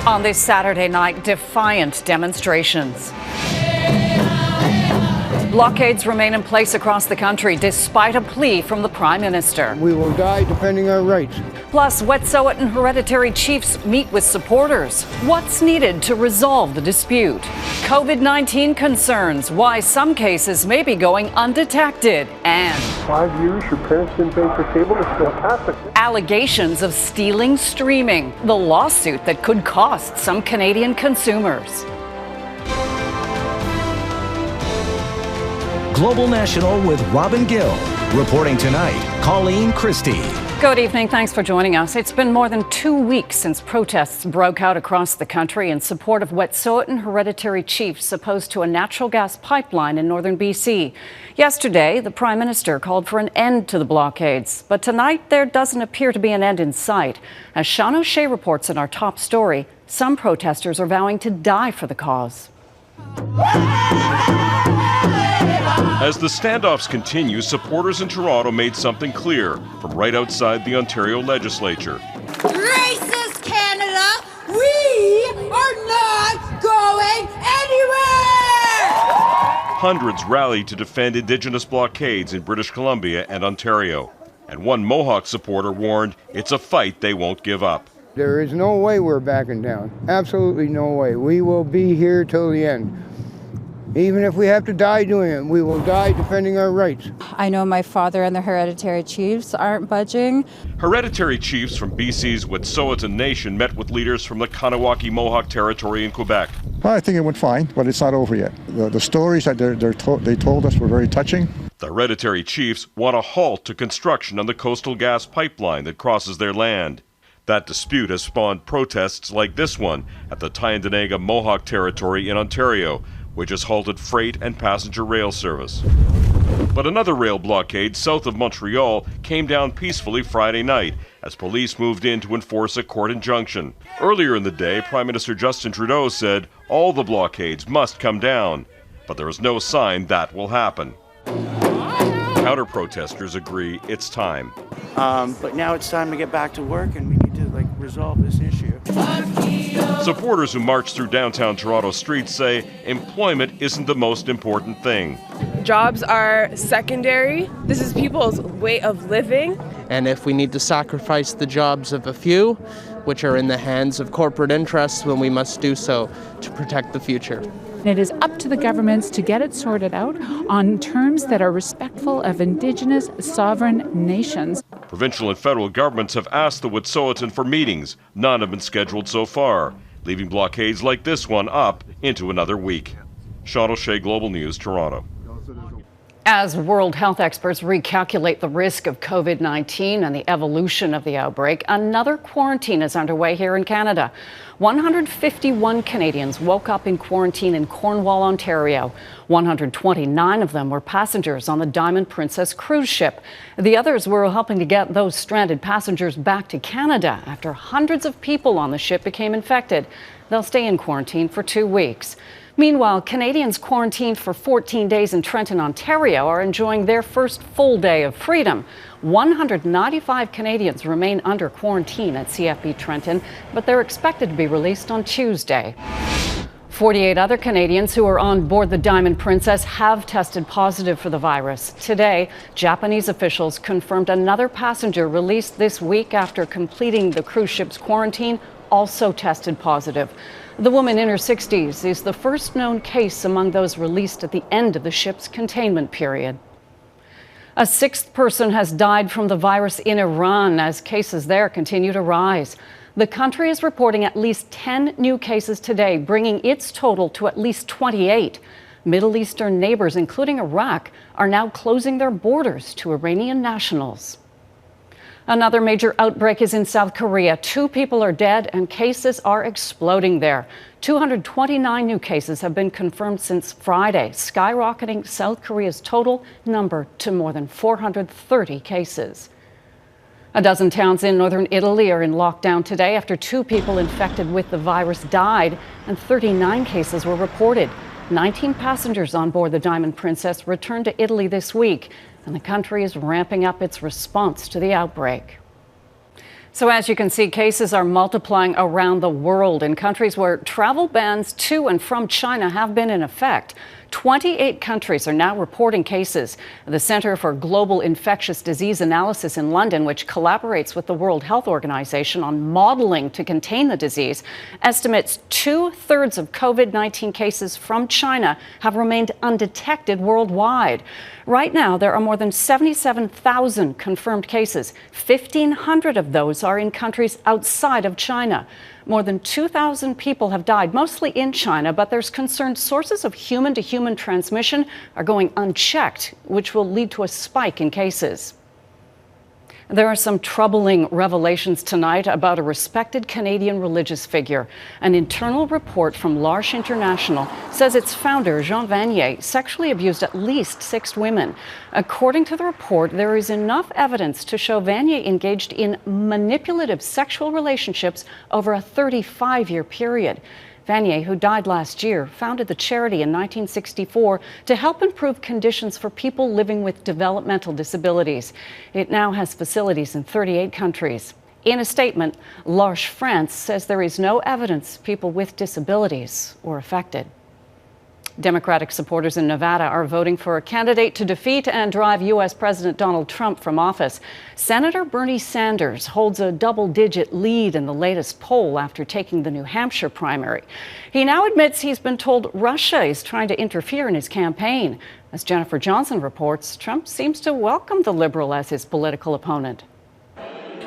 On this Saturday night, defiant demonstrations. Blockades remain in place across the country despite a plea from the Prime Minister. We will die defending our rights. Plus, Wet'suwet'en hereditary chiefs meet with supporters. What's needed to resolve the dispute? COVID-19 concerns, why some cases may be going undetected. And 5 years your parents didn't pay for cable, they're still Catholic. Allegations of stealing streaming, the lawsuit that could cost some Canadian consumers. Global National with Robin Gill. Reporting tonight, Coleen Christie. Good evening. Thanks for joining us. It's been more than 2 weeks since protests broke out across the country in support of Wet'suwet'en hereditary chiefs opposed to a natural gas pipeline in northern BC. Yesterday, the Prime Minister called for an end to the blockades. But tonight, there doesn't appear to be an end in sight. As Sean O'Shea reports in our top story, some protesters are vowing to die for the cause. As the standoffs continue, supporters in Toronto made something clear from right outside the Ontario legislature. Racist Canada, we are not going anywhere! Hundreds rallied to defend Indigenous blockades in British Columbia and Ontario. And one Mohawk supporter warned it's a fight they won't give up. There is no way we're backing down. Absolutely no way. We will be here till the end. Even if we have to die doing it, we will die defending our rights. I know my father and the hereditary chiefs aren't budging. Hereditary chiefs from BC's Wet'suwet'en Nation met with leaders from the Kahnawake Mohawk territory in Quebec. Well, I think it went fine, but it's not over yet. The stories that they told us were very touching. The hereditary chiefs want a halt to construction on the coastal gas pipeline that crosses their land. That dispute has spawned protests like this one at the Tyendinaga Mohawk territory in Ontario, which has halted freight and passenger rail service. But another rail blockade south of Montreal came down peacefully Friday night as police moved in to enforce a court injunction. Earlier in the day, Prime Minister Justin Trudeau said all the blockades must come down, but there is no sign that will happen. Counter-protesters agree it's time. But now it's time to get back to work and we need to resolve this issue. Supporters who marched through downtown Toronto streets say employment isn't the most important thing. Jobs are secondary. This is people's way of living. And if we need to sacrifice the jobs of a few, which are in the hands of corporate interests, then we must do so to protect the future. It is up to the governments to get it sorted out on terms that are respectful of Indigenous sovereign nations. Provincial and federal governments have asked the Wet'suwet'en for meetings. None have been scheduled so far, leaving blockades like this one up into another week. Sean O'Shea, Global News, Toronto. As World Health experts recalculate the risk of COVID-19 and the evolution of the outbreak, another quarantine is underway here in Canada. 151 Canadians woke up in quarantine in Cornwall, Ontario. 129 of them were passengers on the Diamond Princess cruise ship. The others were helping to get those stranded passengers back to Canada after hundreds of people on the ship became infected. They'll stay in quarantine for 2 weeks. Meanwhile, Canadians quarantined for 14 days in Trenton, Ontario are enjoying their first full day of freedom. 195 Canadians remain under quarantine at CFB Trenton, but they're expected to be released on Tuesday. 48 other Canadians who are on board the Diamond Princess have tested positive for the virus. Today, Japanese officials confirmed another passenger released this week after completing the cruise ship's quarantine also tested positive. The woman in her 60s is the first known case among those released at the end of the ship's containment period. A sixth person has died from the virus in Iran as cases there continue to rise. The country is reporting at least 10 new cases today, bringing its total to at least 28. Middle Eastern neighbors, including Iraq, are now closing their borders to Iranian nationals. Another major outbreak is in South Korea. 2 people are dead and cases are exploding there. 229 new cases have been confirmed since Friday, skyrocketing South Korea's total number to more than 430 cases. A dozen towns in northern Italy are in lockdown today after 2 people infected with the virus died and 39 cases were reported. 19 passengers on board the Diamond Princess returned to Italy this week, and the country is ramping up its response to the outbreak. So as you can see, cases are multiplying around the world in countries where travel bans to and from China have been in effect. 28 countries are now reporting cases. The Center for Global Infectious Disease Analysis in London, which collaborates with the World Health Organization on modeling to contain the disease, estimates 2/3 of COVID-19 cases from China have remained undetected worldwide. Right now, there are more than 77,000 confirmed cases. 1,500 of those are in countries outside of China. More than 2,000 people have died, mostly in China, but there's concern sources of human-to-human transmission are going unchecked, which will lead to a spike in cases. There are some troubling revelations tonight about a respected Canadian religious figure. An internal report from L'Arche International says its founder, Jean Vanier, sexually abused at least 6 women. According to the report, there is enough evidence to show Vanier engaged in manipulative sexual relationships over a 35-year period. Vanier, who died last year, founded the charity in 1964 to help improve conditions for people living with developmental disabilities. It now has facilities in 38 countries. In a statement, L'Arche France says there is no evidence people with disabilities were affected. Democratic supporters in Nevada are voting for a candidate to defeat and drive U.S. President Donald Trump from office. Senator Bernie Sanders holds a double-digit lead in the latest poll after taking the New Hampshire primary. He now admits he's been told Russia is trying to interfere in his campaign. As Jennifer Johnson reports, Trump seems to welcome the liberal as his political opponent.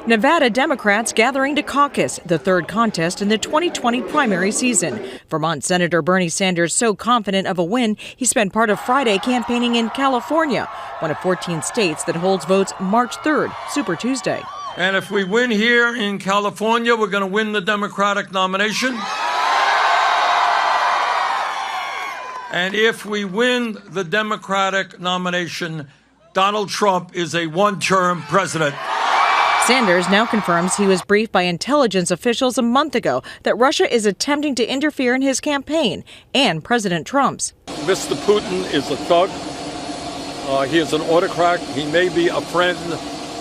Nevada Democrats gathering to caucus, the third contest in the 2020 primary season. Vermont Senator Bernie Sanders so confident of a win, he spent part of Friday campaigning in California, one of 14 states that holds votes March 3rd, Super Tuesday. And if we win here in California, we're going to win the Democratic nomination. And if we win the Democratic nomination, Donald Trump is a one-term president. Sanders now confirms he was briefed by intelligence officials a month ago that Russia is attempting to interfere in his campaign and President Trump's. Mr. Putin is a thug. He is an autocrat. He may be a friend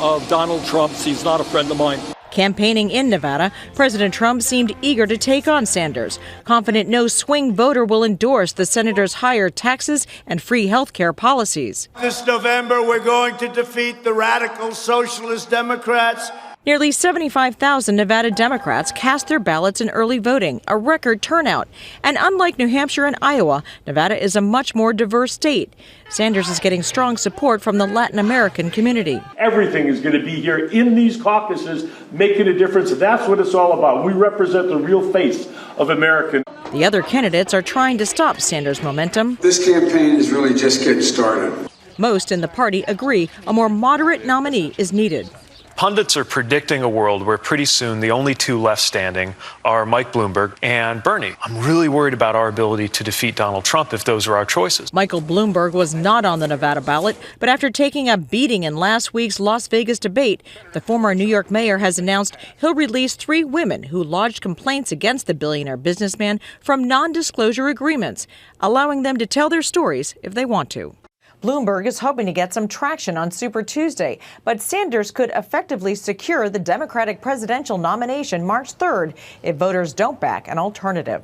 of Donald Trump's. He's not a friend of mine. Campaigning in Nevada, President Trump seemed eager to take on Sanders, confident no swing voter will endorse the senator's higher taxes and free health care policies. This November, we're going to defeat the radical socialist Democrats. Nearly 75,000 Nevada Democrats cast their ballots in early voting, a record turnout. And unlike New Hampshire and Iowa, Nevada is a much more diverse state. Sanders is getting strong support from the Latin American community. Everything is going to be here in these caucuses, making a difference. That's what it's all about. We represent the real face of America. The other candidates are trying to stop Sanders' momentum. This campaign is really just getting started. Most in the party agree a more moderate nominee is needed. Pundits are predicting a world where pretty soon the only two left standing are Mike Bloomberg and Bernie. I'm really worried about our ability to defeat Donald Trump if those are our choices. Michael Bloomberg was not on the Nevada ballot, but after taking a beating in last week's Las Vegas debate, the former New York mayor has announced he'll release 3 women who lodged complaints against the billionaire businessman from non-disclosure agreements, allowing them to tell their stories if they want to. Bloomberg is hoping to get some traction on Super Tuesday, but Sanders could effectively secure the Democratic presidential nomination March 3rd if voters don't back an alternative.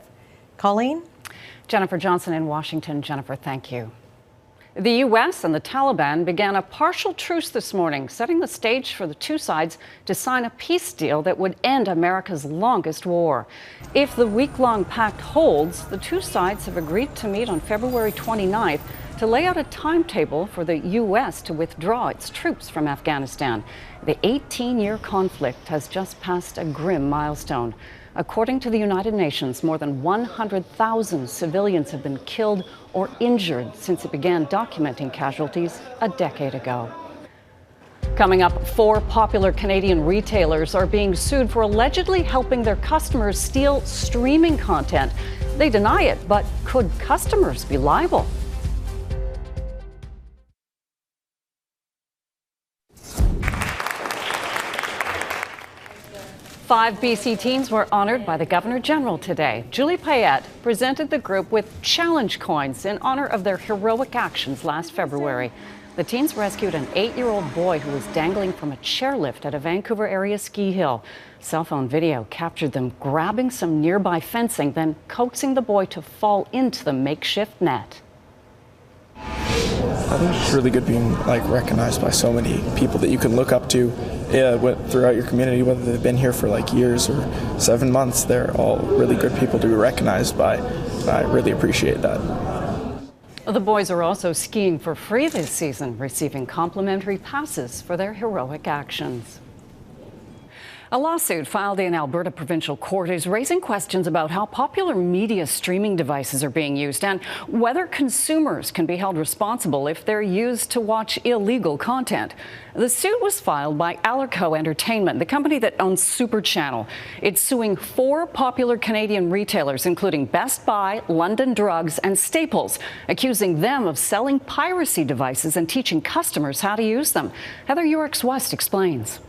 Coleen? Jennifer Johnson in Washington. Jennifer, thank you. The U.S. and the Taliban began a partial truce this morning, setting the stage for the two sides to sign a peace deal that would end America's longest war. If the week-long pact holds, the two sides have agreed to meet on February 29th to lay out a timetable for the U.S. to withdraw its troops from Afghanistan. The 18-year conflict has just passed a grim milestone. According to the United Nations, more than 100,000 civilians have been killed or injured since it began documenting casualties a decade ago. Coming up, 4 popular Canadian retailers are being sued for allegedly helping their customers steal streaming content. They deny it, but could customers be liable? Five BC teens were honored by the Governor General today. Julie Payette presented the group with challenge coins in honor of their heroic actions last February. The teens rescued an 8-year-old boy who was dangling from a chairlift at a Vancouver area ski hill. Cell phone video captured them grabbing some nearby fencing, then coaxing the boy to fall into the makeshift net. I think it's really good being recognized by so many people that you can look up to throughout your community, whether they've been here for years or 7 months. They're all really good people to be recognized by. I really appreciate that. The boys are also skiing for free this season, receiving complimentary passes for their heroic actions. A lawsuit filed in Alberta Provincial Court is raising questions about how popular media streaming devices are being used and whether consumers can be held responsible if they're used to watch illegal content. The suit was filed by Alarco Entertainment, the company that owns Super Channel. It's suing 4 popular Canadian retailers, including Best Buy, London Drugs, and Staples, accusing them of selling piracy devices and teaching customers how to use them. Heather Urix-West explains.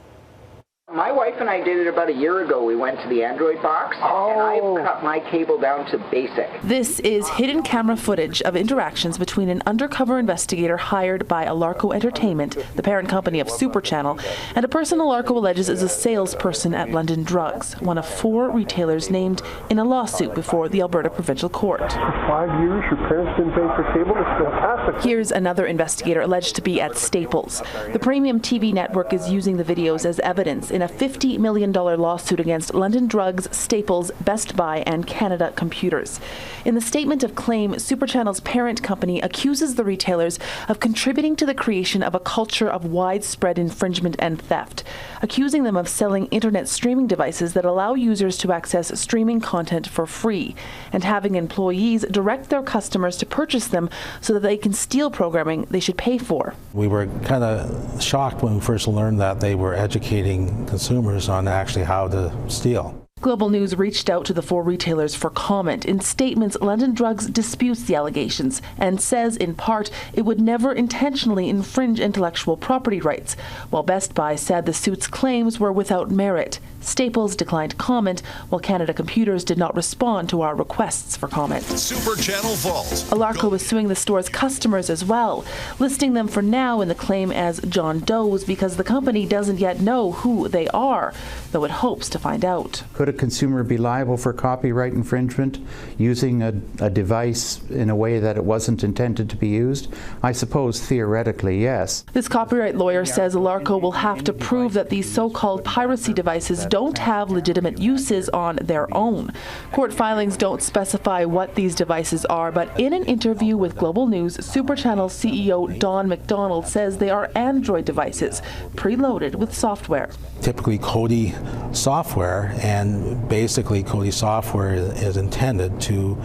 My wife and I did it about a year ago. We went to the Android box, and I've cut my cable down to basic. This is hidden camera footage of interactions between an undercover investigator hired by Alarco Entertainment, the parent company of Super Channel, and a person Alarco alleges is a salesperson at London Drugs, one of 4 retailers named in a lawsuit before the Alberta Provincial Court. For 5 years, your parents didn't pay for cable? It's fantastic. Here's another investigator alleged to be at Staples. The premium TV network is using the videos as evidence in a $50 million lawsuit against London Drugs, Staples, Best Buy, and Canada Computers. In the statement of claim, Super Channel's parent company accuses the retailers of contributing to the creation of a culture of widespread infringement and theft, accusing them of selling internet streaming devices that allow users to access streaming content for free, and having employees direct their customers to purchase them so that they can steal programming they should pay for. We were kind of shocked when we first learned that they were educating consumers on actually how to steal. Global News reached out to the 4 retailers for comment. In statements, London Drugs disputes the allegations and says, in part, it would never intentionally infringe intellectual property rights, while Best Buy said the suit's claims were without merit. Staples declined comment, while Canada Computers did not respond to our requests for comment. Super Channel Vault. Alarco is suing the store's customers as well, listing them for now in the claim as John Doe's because the company doesn't yet know who they are, though it hopes to find out. Could a consumer be liable for copyright infringement using a device in a way that it wasn't intended to be used? I suppose theoretically, yes. This copyright lawyer says Alarco will have to prove that these so-called piracy devices don't have legitimate uses on their own. Court filings don't specify what these devices are, but in an interview with Global News, Super Channel CEO Don McDonald says they are Android devices, preloaded with software. Typically Kodi software, and basically Kodi software is intended to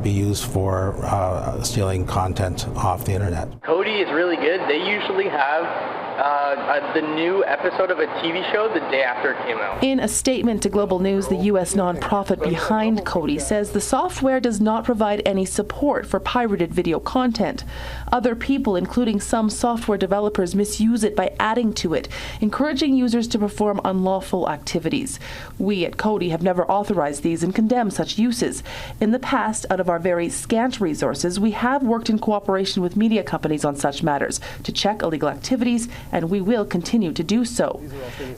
be used for stealing content off the internet. Kodi is really good. They usually have the new episode of a TV show the day after it came out. In a statement to Global News, the U.S. nonprofit behind Kodi says the software does not provide any support for pirated video content. Other people, including some software developers, misuse it by adding to it, encouraging users to perform unlawful activities. We at Kodi have never authorized these and condemn such uses. In the past, out of our very scant resources, we have worked in cooperation with media companies on such matters to check illegal activities, and we will continue to do so.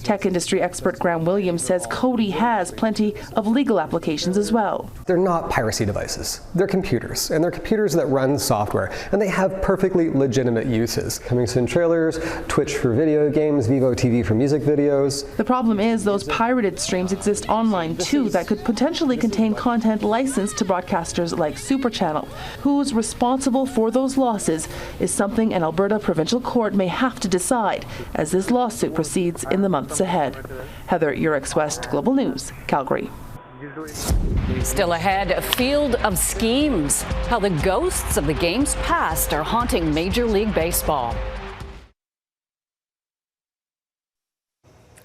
Tech industry expert Graham Williams says Kodi has plenty of legal applications as well. They're not piracy devices. They're computers, and they're computers that run software, and they have perfectly legitimate uses. Coming soon trailers, Twitch for video games, Vivo TV for music videos. The problem is those pirated streams exist online too that could potentially contain content licensed to broadcasters like Super Channel. Who's responsible for those losses is something an Alberta Provincial Court may have to decide as this lawsuit proceeds in the months ahead. Heather Urix-West, Global News, Calgary. Still ahead, a field of schemes. How the ghosts of the games past are haunting Major League Baseball.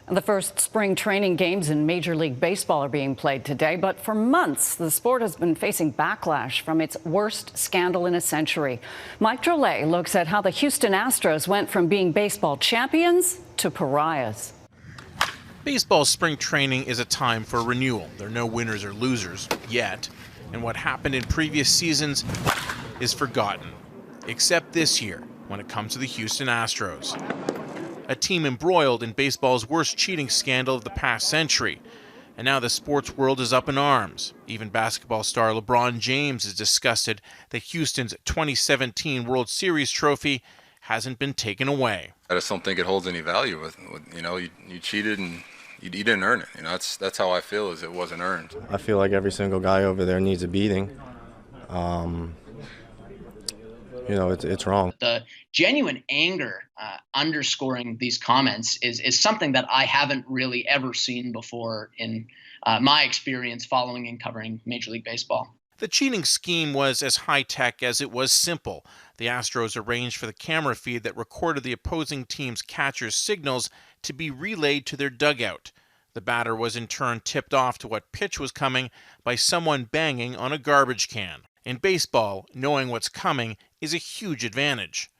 The first spring training games in Major League Baseball are being played today, but for months, the sport has been facing backlash from its worst scandal in a century. Mike Drolet looks at how the Houston Astros went from being baseball champions to pariahs. Baseball spring training is a time for renewal. There are no winners or losers yet, and what happened in previous seasons is forgotten. Except this year, when it comes to the Houston Astros, a team embroiled in baseball's worst cheating scandal of the past century. And now the sports world is up in arms. Even basketball star LeBron James is disgusted that Houston's 2017 World Series trophy hasn't been taken away. I just don't think it holds any value. You cheated and you didn't earn it. That's how I feel, is it wasn't earned. I feel like every single guy over there needs a beating. It's wrong. The genuine anger underscoring these comments is something that I haven't really ever seen before in my experience following and covering Major League Baseball. The cheating scheme was as high-tech as it was simple. The Astros arranged for the camera feed that recorded the opposing team's catcher's signals to be relayed to their dugout. The batter was in turn tipped off to what pitch was coming by someone banging on a garbage can. In baseball, knowing what's coming is a huge advantage.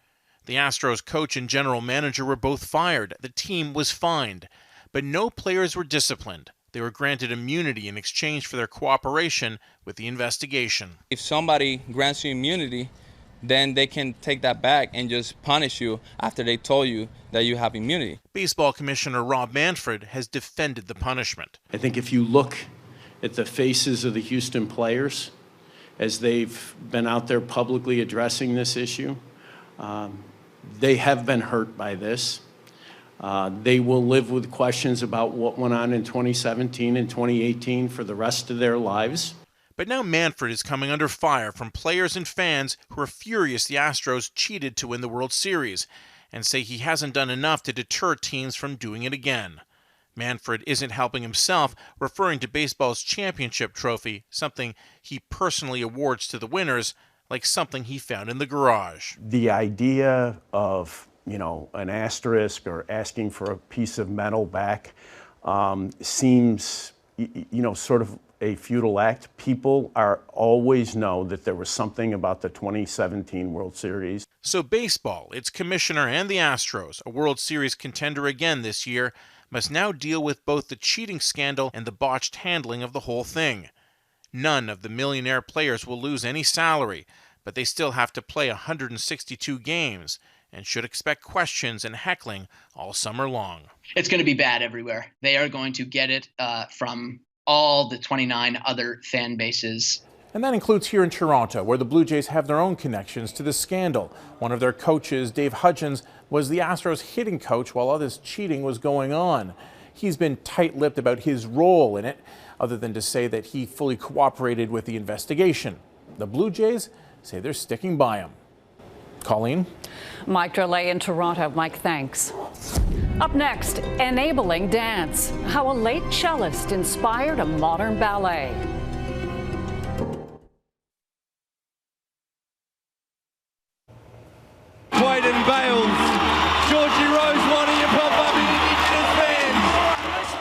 The Astros coach and general manager were both fired. The team was fined. But no players were disciplined. They were granted immunity in exchange for their cooperation with the investigation. If somebody grants you immunity, then they can take that back and just punish you after they told you that you have immunity. Baseball Commissioner Rob Manfred has defended the punishment. I think if you look at the faces of the Houston players as they've been out there publicly addressing this issue, they have been hurt by this. They will live with questions about what went on in 2017 and 2018 for the rest of their lives. But now Manfred is coming under fire from players and fans who are furious the Astros cheated to win the World Series and say he hasn't done enough to deter teams from doing it again. Manfred isn't helping himself, referring to baseball's championship trophy, something he personally awards to the winners, like something he found in the garage. The idea of an asterisk or asking for a piece of metal back seems, sort of a futile act. People always know that there was something about the 2017 World Series. So baseball, its commissioner and the Astros, a World Series contender again this year, must now deal with both the cheating scandal and the botched handling of the whole thing. None of the millionaire players will lose any salary, but they still have to play 162 games and should expect questions and heckling all summer long. It's going to be bad everywhere. They are going to get it from all the 29 other fan bases. And that includes here in Toronto, where the Blue Jays have their own connections to this scandal. One of their coaches, Dave Hudgens, was the Astros hitting coach while all this cheating was going on. He's been tight-lipped about his role in it, other than to say that he fully cooperated with the investigation. The Blue Jays say they're sticking by him. Coleen? Mike Drolet in Toronto. Mike, thanks. Up next, enabling dance. How a late cellist inspired a modern ballet. Quaden Bayles, Georgie Rose, one of your pop-up Indigenous fans.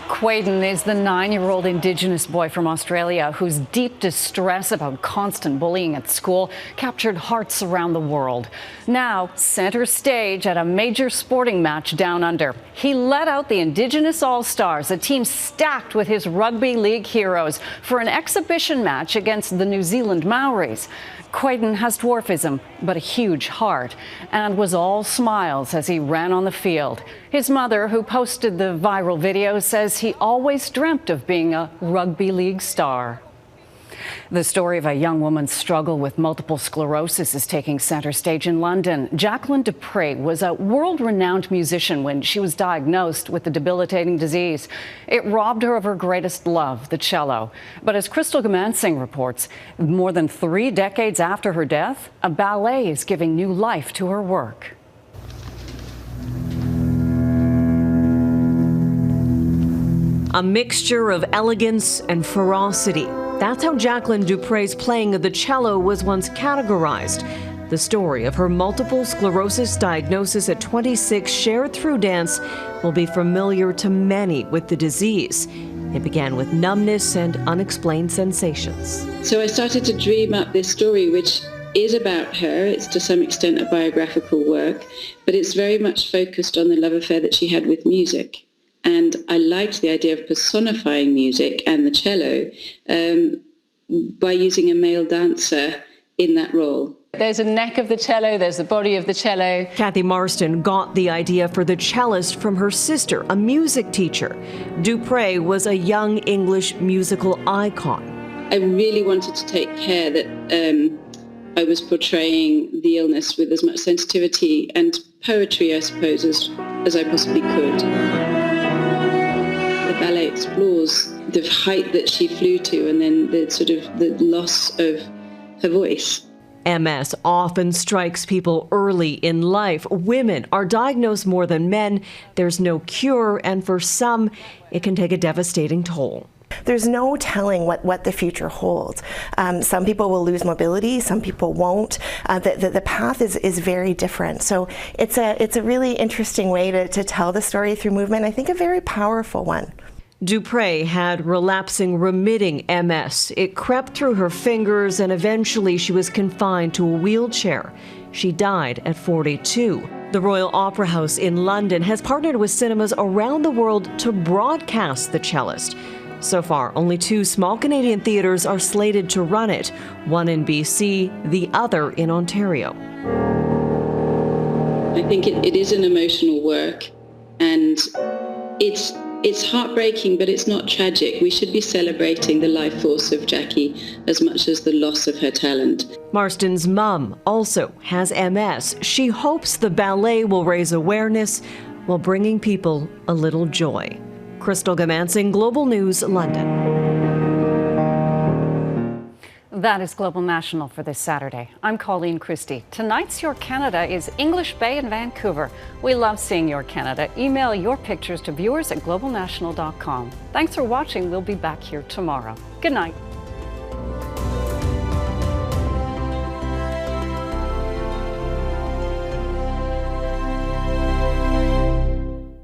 Quaden is the 9-year-old Indigenous boy from Australia whose deep distress about constant bullying at school captured hearts around the world. Now, center stage at a major sporting match down under. He led out the Indigenous All Stars, a team stacked with his rugby league heroes, for an exhibition match against the New Zealand Maoris. Quaden has dwarfism, but a huge heart, and was all smiles as he ran on the field. His mother, who posted the viral video, says he always dreamt of being a rugby league star. The story of a young woman's struggle with multiple sclerosis is taking center stage in London. Jacqueline Du Pre was a world-renowned musician when she was diagnosed with the debilitating disease. It robbed her of her greatest love, the cello. But as Crystal Goomansingh reports, more than 3 decades after her death, a ballet is giving new life to her work. A mixture of elegance and ferocity. That's how Jacqueline Du Pre's playing of the cello was once categorized. The story of her multiple sclerosis diagnosis at 26, shared through dance, will be familiar to many with the disease. It began with numbness and unexplained sensations. So I started to dream up this story, which is about her. It's to some extent a biographical work, but it's very much focused on the love affair that she had with music. And I liked the idea of personifying music and the cello by using a male dancer in that role. There's a neck of the cello, there's the body of the cello. Kathy Marston got the idea for the cellist from her sister, a music teacher. Du Pre was a young English musical icon. I really wanted to take care that I was portraying the illness with as much sensitivity and poetry, I suppose, as I possibly could. The ballet explores the height that she flew to and then the sort of the loss of her voice. MS often strikes people early in life. Women are diagnosed more than men. There's no cure, and for some, it can take a devastating toll. There's no telling what the future holds. Some people will lose mobility, some people won't. The path is very different. So it's a really interesting way to tell the story through movement. I think a very powerful one. Du Pre had relapsing remitting MS. It crept through her fingers and eventually she was confined to a wheelchair. She died at 42. The Royal Opera House in London has partnered with cinemas around the world to broadcast The Cellist. So far, only 2 small Canadian theatres are slated to run it, one in BC, the other in Ontario. I think it is an emotional work, and it's heartbreaking, but it's not tragic. We should be celebrating the life force of Jackie as much as the loss of her talent. Marston's mum also has MS. She hopes the ballet will raise awareness while bringing people a little joy. Crystal Goomansingh, Global News, London. That is Global National for this Saturday. I'm Coleen Christie. Tonight's Your Canada is English Bay in Vancouver. We love seeing Your Canada. Email your pictures to viewers@globalnational.com. Thanks for watching. We'll be back here tomorrow. Good night.